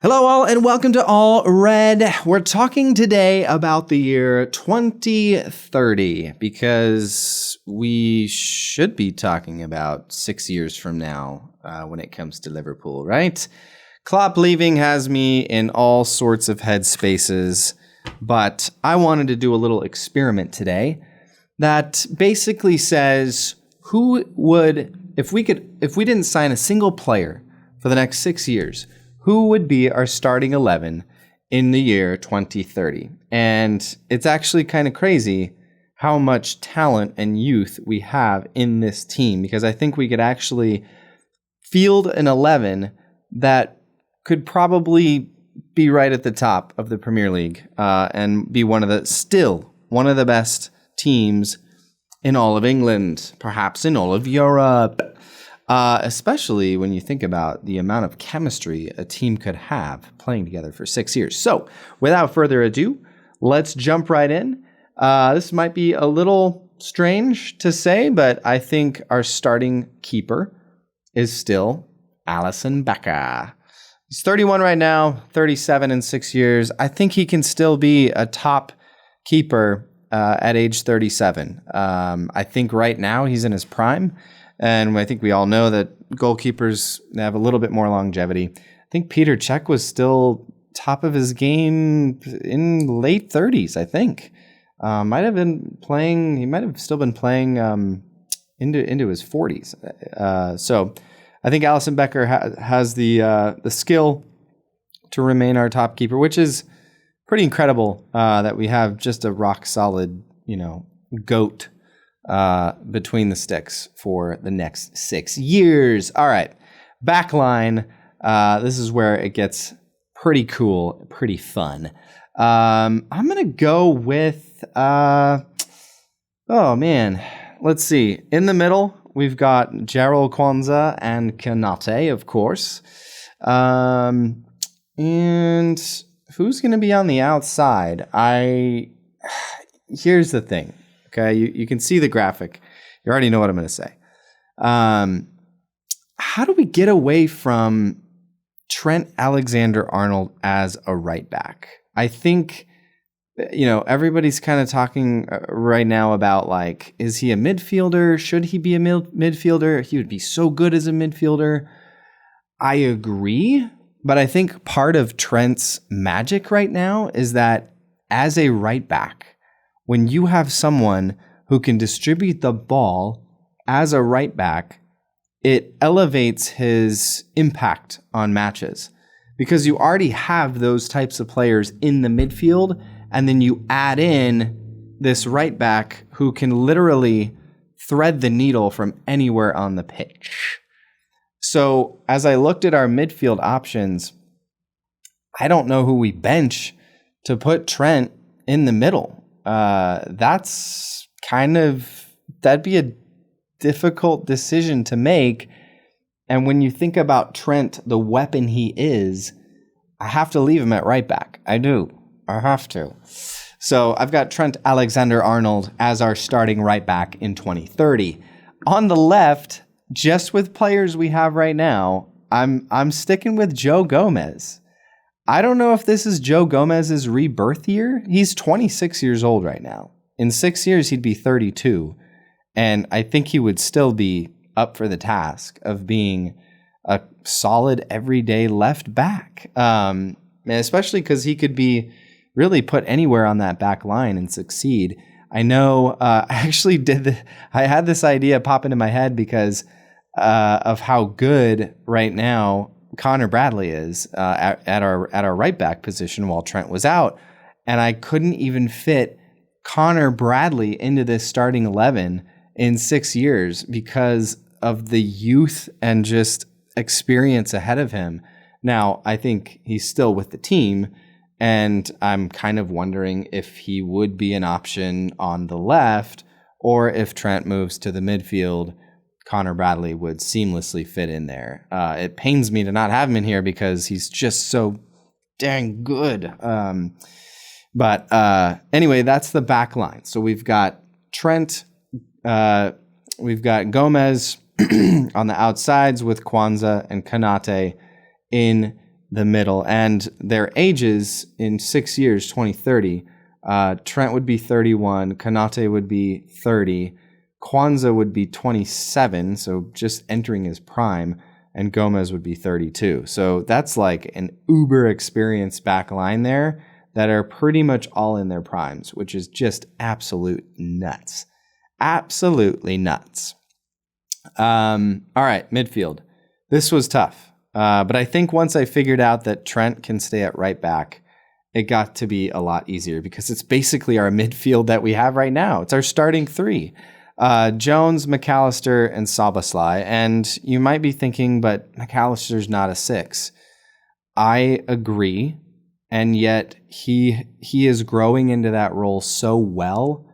Hello all and welcome to All Red. We're talking today about the year 2030 because we should be talking about 6 years from now when it comes to Liverpool, right? Klopp leaving has me in all sorts of headspaces, but I wanted to do a little experiment today that basically says who would, if we didn't sign a single player for the next 6 years, who would be our starting 11 in the year 2030? And it's actually kind of crazy how much talent and youth we have in this team, because I think we could actually field an 11 that could probably be right at the top of the Premier League and be one of the best teams in all of England, perhaps in all of Europe. Especially when you think about the amount of chemistry a team could have playing together for 6 years. So, without further ado, let's jump right in. This might be a little strange to say, but I think our starting keeper is still Alisson Becker. He's 31 right now, 37 in 6 years. I think he can still be a top keeper at age 37. I think right now he's in his prime. And I think we all know that goalkeepers have a little bit more longevity. I think Peter Cech was still top of his game in late 30s, I think. He might have still been playing into his 40s. So I think Alisson Becker has the skill to remain our top keeper, which is pretty incredible that we have just a rock solid, GOAT between the sticks for the next 6 years. All right, backline. This is where it gets pretty cool, pretty fun. I'm gonna go with. Let's see. In the middle, we've got Gerald Kwanzaa and Konate, of course. And who's gonna be on the outside? Here's the thing. Okay, you can see the graphic. You already know what I'm going to say. How do we get away from Trent Alexander-Arnold as a right back? I think, everybody's kind of talking right now about, like, is he a midfielder? Should he be a midfielder? He would be so good as a midfielder. I agree, but I think part of Trent's magic right now is that as a right back, when you have someone who can distribute the ball as a right back, it elevates his impact on matches because you already have those types of players in the midfield, and then you add in this right back who can literally thread the needle from anywhere on the pitch. So as I looked at our midfield options, I don't know who we bench to put Trent in the middle. That'd be a difficult decision to make. And when you think about Trent, the weapon he is, I have to leave him at right back. I have to. So I've got Trent Alexander-Arnold as our starting right back in 2030. On the left, just with players we have right now, I'm sticking with Joe Gomez. I don't know if this is Joe Gomez's rebirth year. He's 26 years old right now. In 6 years, he'd be 32. And I think he would still be up for the task of being a solid everyday left back. Especially because he could be really put anywhere on that back line and succeed. I know I actually I had this idea pop into my head because of how good right now Connor Bradley is at our right back position while Trent was out, and I couldn't even fit Connor Bradley into this starting 11 in 6 years because of the youth and just experience ahead of him. Now, I think he's still with the team, and I'm kind of wondering if he would be an option on the left, or if Trent moves to the midfield, Connor Bradley would seamlessly fit in there. It pains me to not have him in here because he's just so dang good. But anyway, that's the back line. So we've got Trent, we've got Gomez on the outsides with Kwanzaa and Konate in the middle. And their ages in 6 years, 2030, Trent would be 31, Konate would be 30, Kwanzaa would be 27, so just entering his prime, and Gomez would be 32. So that's like an uber experienced back line there that are pretty much all in their primes, which is just absolute nuts. Absolutely nuts. All right, midfield. This was tough, but I think once I figured out that Trent can stay at right back, it got to be a lot easier because it's basically our midfield that we have right now. It's our starting three. Jones, McAllister, and Szoboszlai. And you might be thinking, but McAllister's not a 6. I agree. And yet he is growing into that role so well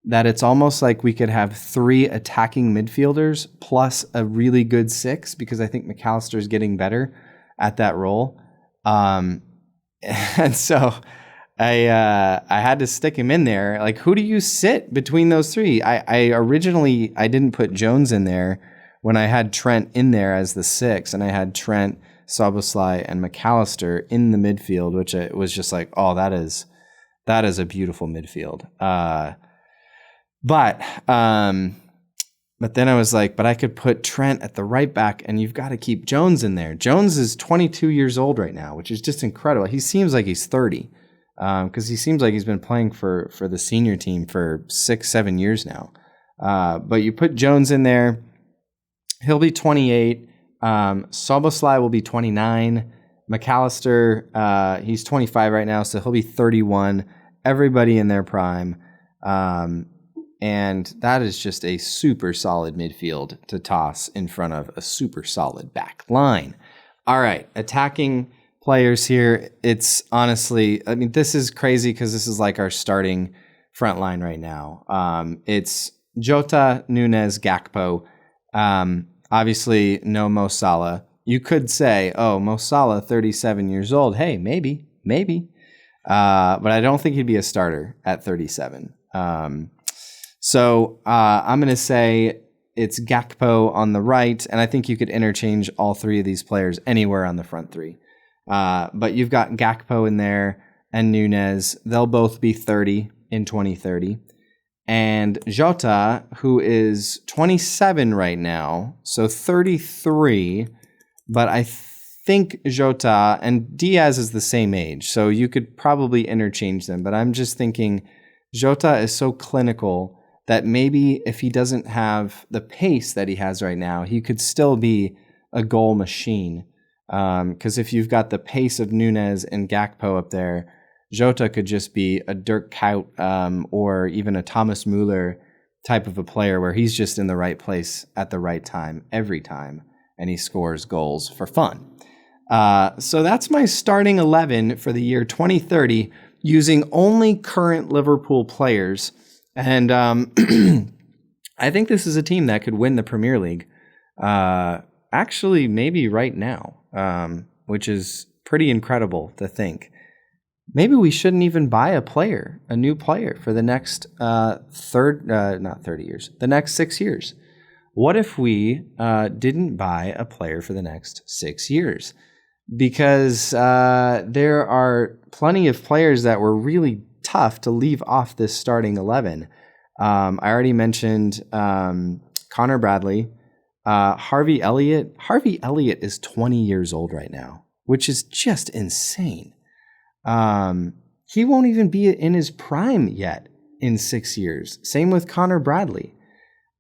that it's almost like we could have 3 attacking midfielders plus a really good 6, because I think McAllister is getting better at that role. And so I had to stick him in there. Like, who do you sit between those 3? I originally didn't put Jones in there when I had Trent in there as the 6, and I had Trent, Szoboszlai, and McAllister in the midfield, which it was just like, oh, that is a beautiful midfield. But then I was like, but I could put Trent at the right back, and you've got to keep Jones in there. Jones is 22 years old right now, which is just incredible. He seems like he's 30. Because he seems like he's been playing for the senior team for 6-7 years now. But you put Jones in there, he'll be 28. Szoboszlai will be 29. McAllister, he's 25 right now, so he'll be 31. Everybody in their prime. And that is just a super solid midfield to toss in front of a super solid back line. All right, attacking players here. It's honestly, I mean, this is crazy because this is like our starting front line right now. It's Jota, Nunez, Gakpo. Obviously, no Mo Salah. You could say, oh, Mo Salah, 37 years old. Hey, maybe. But I don't think he'd be a starter at 37. So I'm going to say it's Gakpo on the right, and I think you could interchange all 3 of these players anywhere on the front 3. But you've got Gakpo in there and Nunez. They'll both be 30 in 2030. And Jota, who is 27 right now, so 33, but I think Jota and Diaz is the same age, so you could probably interchange them. But I'm just thinking Jota is so clinical that maybe if he doesn't have the pace that he has right now, he could still be a goal machine. Because if you've got the pace of Nunez and Gakpo up there, Jota could just be a Dirk Kuyt or even a Thomas Müller type of a player where he's just in the right place at the right time every time, and he scores goals for fun. So that's my starting 11 for the year 2030 using only current Liverpool players. And I think this is a team that could win the Premier League. Actually, maybe right now. Which is pretty incredible to think. Maybe we shouldn't even buy a new player for the next not 30 years, the next 6 years. What if we didn't buy a player for the next 6 years? Because there are plenty of players that were really tough to leave off this starting 11. I already mentioned Connor Bradley. Harvey Elliott is 20 years old right now, which is just insane. He won't even be in his prime yet in 6 years. Same with Connor Bradley.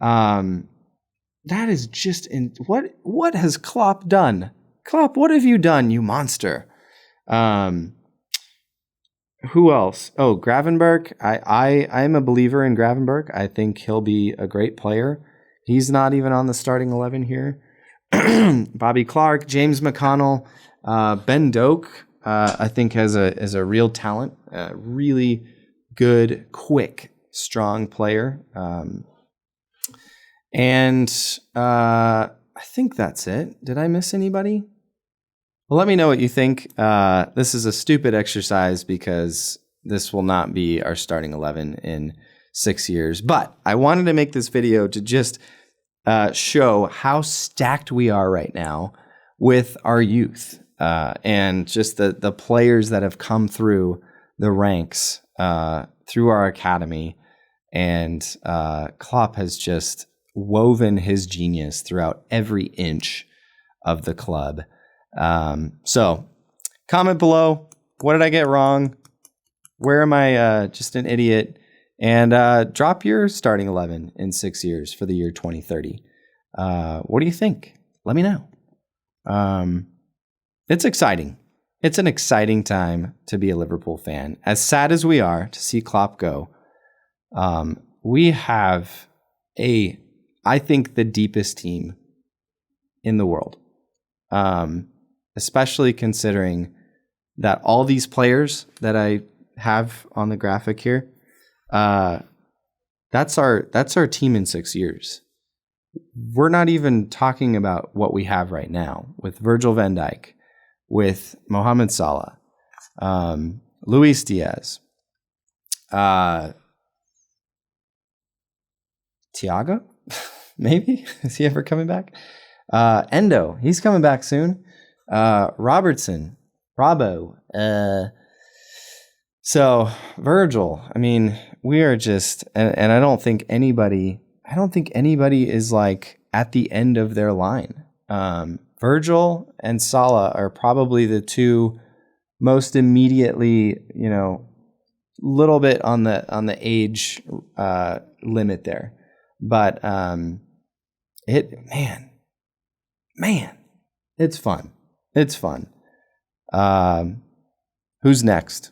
That is just what has Klopp done? Klopp, what have you done, you monster? Who else? Oh, Gravenberch. I'm a believer in Gravenberch. I think he'll be a great player. He's not even on the starting 11 here. Bobby Clark, James McConnell, Ben Doak, I think has a real talent, really good, quick, strong player. And I think that's it. Did I miss anybody? Well, let me know what you think. This is a stupid exercise because this will not be our starting 11 in 6 years. But I wanted to make this video to just show how stacked we are right now with our youth. and just the players that have come through the ranks through our academy. And Klopp has just woven his genius throughout every inch of the club. So comment below. What did I get wrong? Where am I just an idiot? And drop your starting 11 in 6 years for the year 2030. What do you think? Let me know. It's exciting. It's an exciting time to be a Liverpool fan. As sad as we are to see Klopp go, we have I think, the deepest team in the world. Especially considering that all these players that I have on the graphic here, that's our team in 6 years. We're not even talking about what we have right now with Virgil van Dijk, with Mohamed Salah, Luis Diaz, Thiago, maybe? Is he ever coming back? Endo, he's coming back soon. Robertson, Robbo. So Virgil, I mean, we are just, and I don't think anybody is like at the end of their line. Virgil and Salah are probably the two most immediately, little bit on the age limit there. But it's fun. It's fun. Who's next?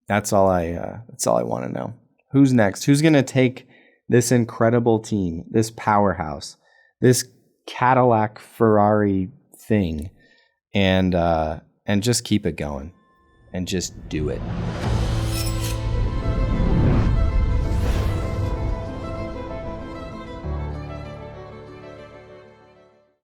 That's all I want to know. Who's next? Who's going to take this incredible team, this powerhouse, this Cadillac Ferrari thing, and just keep it going and just do it.